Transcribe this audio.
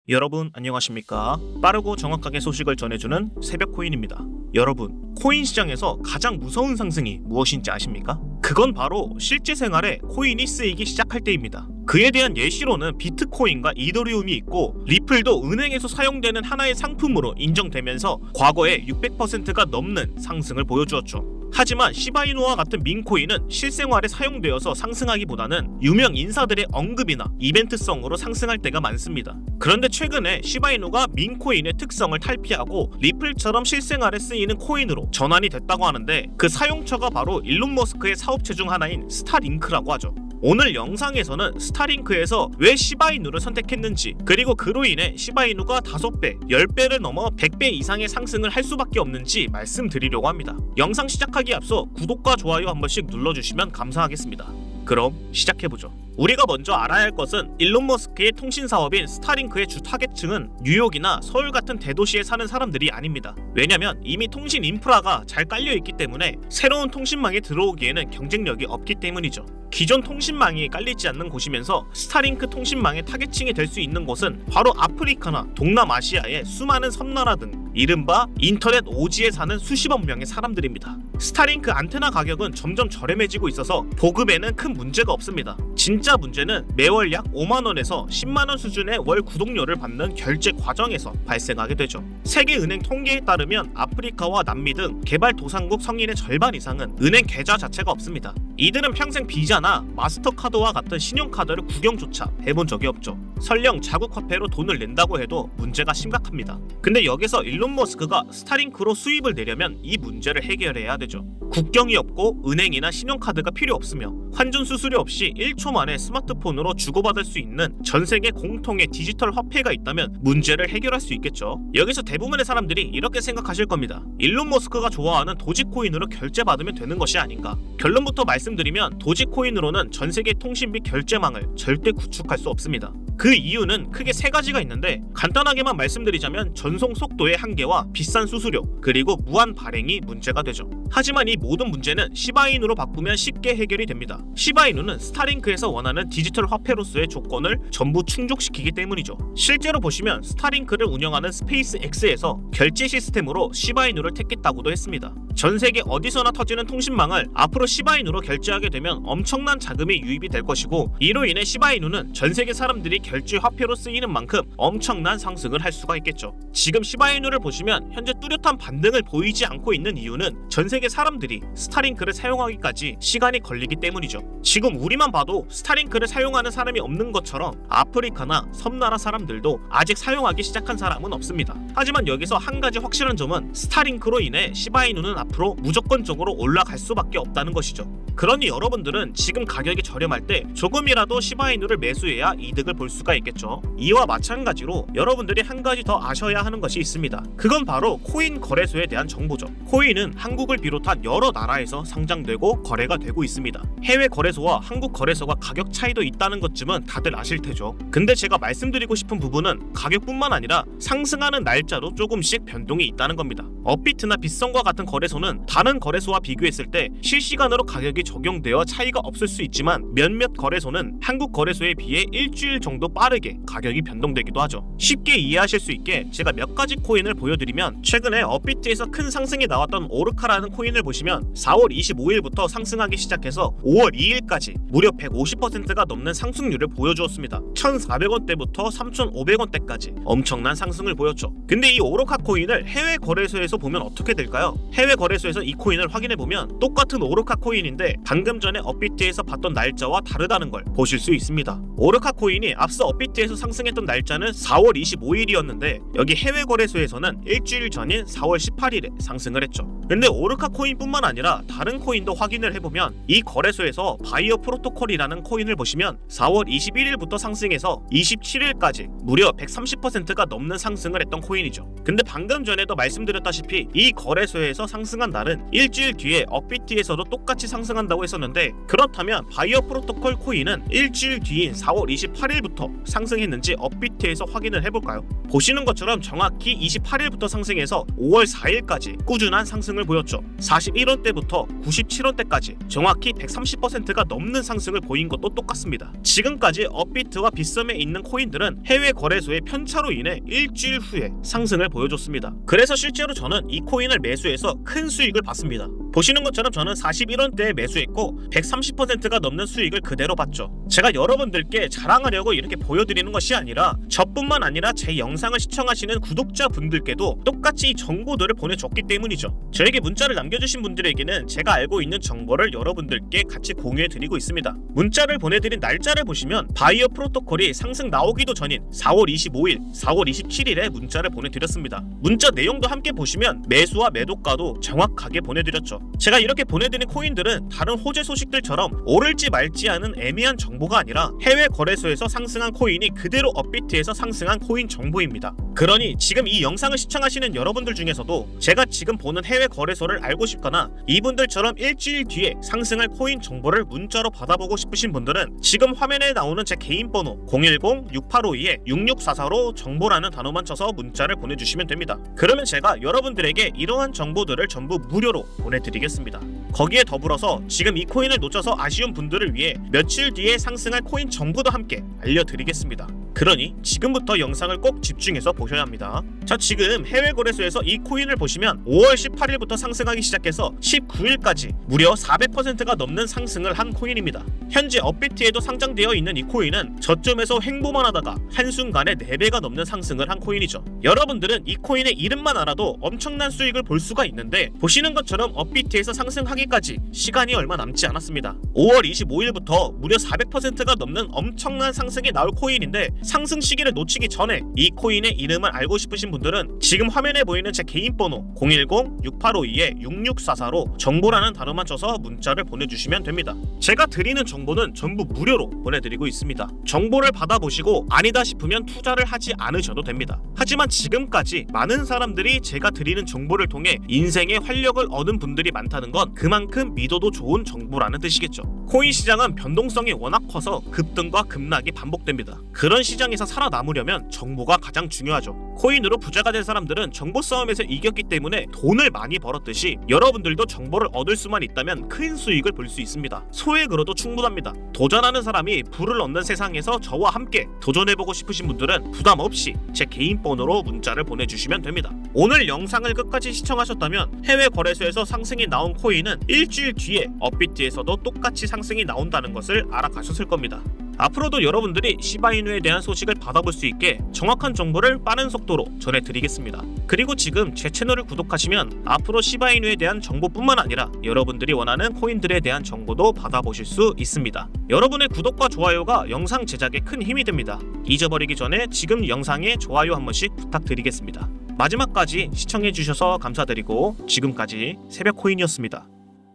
여러분 안녕하십니까? 빠르고 정확하게 소식을 전해주는 새벽코인입니다. 여러분, 코인 시장에서 가장 무서운 상승이 무엇인지 아십니까? 그건 바로 실제 생활에 코인이 쓰이기 시작할 때입니다. 그에 대한 예시로는 비트코인과 이더리움이 있고, 리플도 은행에서 사용되는 하나의 상품으로 인정되면서 과거에 600%가 넘는 상승을 보여주었죠. 하지만 시바이누와 같은 밈코인은 실생활에 사용되어서 상승하기보다는 유명 인사들의 언급이나 이벤트성으로 상승할 때가 많습니다. 그런데 최근에 시바이누가 밈코인의 특성을 탈피하고 리플처럼 실생활에 쓰이는 코인으로 전환이 됐다고 하는데, 그 사용처가 바로 일론 머스크의 사업체 중 하나인 스타링크라고 하죠. 오늘 영상에서는 스타링크에서 왜 시바이누를 선택했는지, 그리고 그로 인해 시바이누가 5배, 10배를 넘어 100배 이상의 상승을 할 수밖에 없는지 말씀드리려고 합니다. 영상 시작하기에 앞서 구독과 좋아요 한 번씩 눌러주시면 감사하겠습니다. 그럼 시작해보죠. 우리가 먼저 알아야 할 것은 일론 머스크의 통신 사업인 스타링크의 주 타겟층은 뉴욕이나 서울 같은 대도시에 사는 사람들이 아닙니다. 왜냐면 이미 통신 인프라가 잘 깔려있기 때문에 새로운 통신망에 들어오기에는 경쟁력이 없기 때문이죠. 기존 통신망이 깔리지 않는 곳이면서 스타링크 통신망의 타겟층이 될 수 있는 곳은 바로 아프리카나 동남아시아의 수많은 섬나라 등 이른바 인터넷 오지에 사는 수십억 명의 사람들입니다. 스타링크 안테나 가격은 점점 저렴해지고 있어서 보급에는 큰 문제가 없습니다. 진짜 문제는 매월 약 5만원에서 10만원 수준의 월 구독료를 받는 결제 과정에서 발생하게 되죠. 세계은행 통계에 따르면 아프리카와 남미 등 개발도상국 성인의 절반 이상은 은행 계좌 자체가 없습니다. 이들은 평생 비자나 마스터카드와 같은 신용카드를 구경조차 해본 적이 없죠. 설령 자국 화폐로 돈을 낸다고 해도 문제가 심각합니다. 근데 여기서 일론 머스크가 스타링크로 수입을 내려면 이 문제를 해결해야 되죠. 국경이 없고 은행이나 신용카드가 필요 없으며 환전 수수료 없이 1초 만에 스마트폰으로 주고받을 수 있는 전세계 공통의 디지털 화폐가 있다면 문제를 해결할 수 있겠죠. 여기서 대부분의 사람들이 이렇게 생각하실 겁니다. 일론 머스크가 좋아하는 도지코인으로 결제받으면 되는 것이 아닌가. 결론부터 말씀드리면 도지코인으로는 전세계 통신 및 결제망을 절대 구축할 수 없습니다. 그 이유는 크게 3가지가 있는데, 간단하게만 말씀드리자면 전송 속도의 한계와 비싼 수수료, 그리고 무한 발행이 문제가 되죠. 하지만 이 모든 문제는 시바이누로 바꾸면 쉽게 해결이 됩니다. 시바이누는 스타링크에서 원하는 디지털 화폐로서의 조건을 전부 충족시키기 때문이죠. 실제로 보시면 스타링크를 운영하는 스페이스X에서 결제 시스템으로 시바이누를 택했다고도 했습니다. 전 세계 어디서나 터지는 통신망을 앞으로 시바이누로 결제하게 되면 엄청난 자금이 유입이 될 것이고, 이로 인해 시바이누는 전 세계 사람들이 결제 화폐로 쓰이는 만큼 엄청난 상승을 할 수가 있겠죠. 지금 시바이누를 보시면 현재 뚜렷한 반등을 보이지 않고 있는 이유는 전 세계 사람들이 스타링크를 사용하기까지 시간이 걸리기 때문이죠. 지금 우리만 봐도 스타링크를 사용하는 사람이 없는 것처럼 아프리카나 섬나라 사람들도 아직 사용하기 시작한 사람은 없습니다. 하지만 여기서 한 가지 확실한 점은 스타링크로 인해 시바이누는 앞으로 무조건적으로 올라갈 수밖에 없다는 것이죠. 그러니 여러분들은 지금 가격이 저렴할 때 조금이라도 시바이누를 매수해야 이득을 볼 수가 있겠죠. 이와 마찬가지로 여러분들이 한 가지 더 아셔야 하는 것이 있습니다. 그건 바로 코인 거래소에 대한 정보죠. 코인은 한국을 비롯한 여러 나라에서 상장되고 거래가 되고 있습니다. 해외 거래소와 한국 거래소가 가격 차이도 있다는 것쯤은 다들 아실 테죠. 근데 제가 말씀드리고 싶은 부분은 가격뿐만 아니라 상승하는 날짜도 조금씩 변동이 있다는 겁니다. 업비트나 빗썸과 같은 거래소는 다른 거래소와 비교했을 때 실시간으로 가격이 적용되어 차이가 없을 수 있지만, 몇몇 거래소는 한국 거래소에 비해 일주일 정도 빠르게 가격이 변동되기도 하죠. 쉽게 이해하실 수 있게 제가 몇 가지 코인을 보여드리면, 최근에 업비트에서 큰 상승이 나왔던 오르카라는 코인을 보시면 4월 25일부터 상승하기 시작해서 5월 2일까지 무려 150%가 넘는 상승률을 보여주었습니다. 1,400원대부터 3,500원대까지 엄청난 상승을 보였죠. 근데 이 오르카 코인을 해외 거래소에서 보면 어떻게 될까요? 해외 거래소에서 이 코인을 확인해보면 똑같은 오르카 코인인데 방금 전에 업비트에서 봤던 날짜와 다르다는 걸 보실 수 있습니다. 오르카 코인이 앞서 업비트에서 상승했던 날짜는 4월 25일이었는데 여기 해외 거래소에서는 일주일 전인 4월 18일에 상승을 했죠. 근데 오르카 코인뿐만 아니라 다른 코인도 확인을 해보면, 이 거래소에서 바이오 프로토콜이라는 코인을 보시면 4월 21일부터 상승해서 27일까지 무려 130%가 넘는 상승을 했던 코인이죠. 근데 방금 전에도 말씀드렸다시피 이 거래소에서 상승한 날은 일주일 뒤에 업비트에서도 똑같이 상승한다고 했었는데, 그렇다면 바이오 프로토콜 코인은 일주일 뒤인 4월 28일부터 상승했는지 업비트에서 확인을 해볼까요? 보시는 것처럼 정확히 28일부터 상승해서 5월 4일까지 꾸준한 상승을 보였죠. 41원대부터 97원대까지 정확히 130%가 넘는 상승을 보인 것도 똑같습니다. 지금까지 업비트와 빗썸에 있는 코인들은 해외 거래소의 편차로 인해 일주일 후에 상승을 보여줬습니다. 그래서 실제로 저는 이 코인을 매수해서 큰 수익을 봤습니다. 보시는 것처럼 저는 41원대에 매수했고 130%가 넘는 수익을 그대로 봤죠. 제가 여러분들께 자랑하려고 이렇게 보여드리는 것이 아니라 저뿐만 아니라 제 영상을 시청하시는 구독자분들께도 똑같이 이 정보들을 보내줬기 때문이죠. 저에게 문자를 남겨주신 분들에게는 제가 알고 있는 정보를 여러분들께 같이 공유해드리고 있습니다. 문자를 보내드린 날짜를 보시면 바이어 프로토콜이 상승 나오기도 전인 4월 25일, 4월 27일에 문자를 보내드렸습니다. 문자 내용도 함께 보시면 매수와 매도가도 정확하게 보내드렸죠. 제가 이렇게 보내드린 코인들은 다른 호재 소식들처럼 오를지 말지 하는 애매한 정보가 아니라 해외 거래소에서 상승한 코인이 그대로 업비트에서 상승한 코인 정보입니다. 그러니 지금 이 영상을 시청하시는 여러분들 중에서도 제가 지금 보는 해외 거래소를 알고 싶거나 이분들처럼 일주일 뒤에 상승할 코인 정보를 문자로 받아보고 싶으신 분들은 지금 화면에 나오는 제 개인 번호 010-6852-6644로 정보라는 단어만 쳐서 문자를 보내주시면 됩니다. 그러면 제가 여러분들에게 이러한 정보들을 전부 무료로 보내드리겠습니다. 거기에 더불어서 지금 이 코인을 놓쳐서 아쉬운 분들을 위해 며칠 뒤에 상승할 코인 정보도 함께 알려드리겠습니다. 그러니 지금부터 영상을 꼭 집중해서 보셔야 합니다. 자, 지금 해외 거래소에서 이 코인을 보시면 5월 18일부터 상승하기 시작해서 19일까지 무려 400%가 넘는 상승을 한 코인입니다. 현재 업비트에도 상장되어 있는 이 코인은 저점에서 횡보만 하다가 한순간에 4배가 넘는 상승을 한 코인이죠. 여러분들은 이 코인의 이름만 알아도 엄청난 수익을 볼 수가 있는데 보시는 것처럼 업비트에서 상승하기까지 시간이 얼마 남지 않았습니다. 5월 25일부터 무려 400%가 넘는 엄청난 상승이 나올 코인인데 상승 시기를 놓치기 전에 이 코인의 이름을 알고 싶으신 분들은 지금 화면에 보이는 제 개인 번호 010-6852-6644로 정보라는 단어만 쳐서 문자를 보내주시면 됩니다. 제가 드리는 정보는 전부 무료로 보내드리고 있습니다. 정보를 받아보시고 아니다 싶으면 투자를 하지 않으셔도 됩니다. 하지만 지금까지 많은 사람들이 제가 드리는 정보를 통해 인생의 활력을 얻은 분들이 많다는 건 그만큼 믿어도 좋은 정보라는 뜻이겠죠. 코인 시장은 변동성이 워낙 커서 급등과 급락이 반복됩니다. 그런 시장에서 살아남으려면 정보가 가장 중요하죠. 코인으로 부자가 된 사람들은 정보 싸움에서 이겼기 때문에 돈을 많이 벌었듯이 여러분들도 정보를 얻을 수만 있다면 큰 수익을 볼 수 있습니다. 소액으로도 충분합니다. 도전하는 사람이 부를 얻는 세상에서 저와 함께 도전해보고 싶으신 분들은 부담 없이 제 개인 번호로 문자를 보내주시면 됩니다. 오늘 영상을 끝까지 시청하셨다면 해외 거래소에서 상승이 나온 코인은 일주일 뒤에 업비트에서도 똑같이 상승이 나온다는 것을 알아가셨을 겁니다. 앞으로도 여러분들이 시바이누에 대한 소식을 받아볼 수 있게 정확한 정보를 빠른 속도로 전해드리겠습니다. 그리고 지금 제 채널을 구독하시면 앞으로 시바이누에 대한 정보뿐만 아니라 여러분들이 원하는 코인들에 대한 정보도 받아보실 수 있습니다. 여러분의 구독과 좋아요가 영상 제작에 큰 힘이 됩니다. 잊어버리기 전에 지금 영상에 좋아요 한 번씩 부탁드리겠습니다. 마지막까지 시청해주셔서 감사드리고 지금까지 새벽코인이었습니다.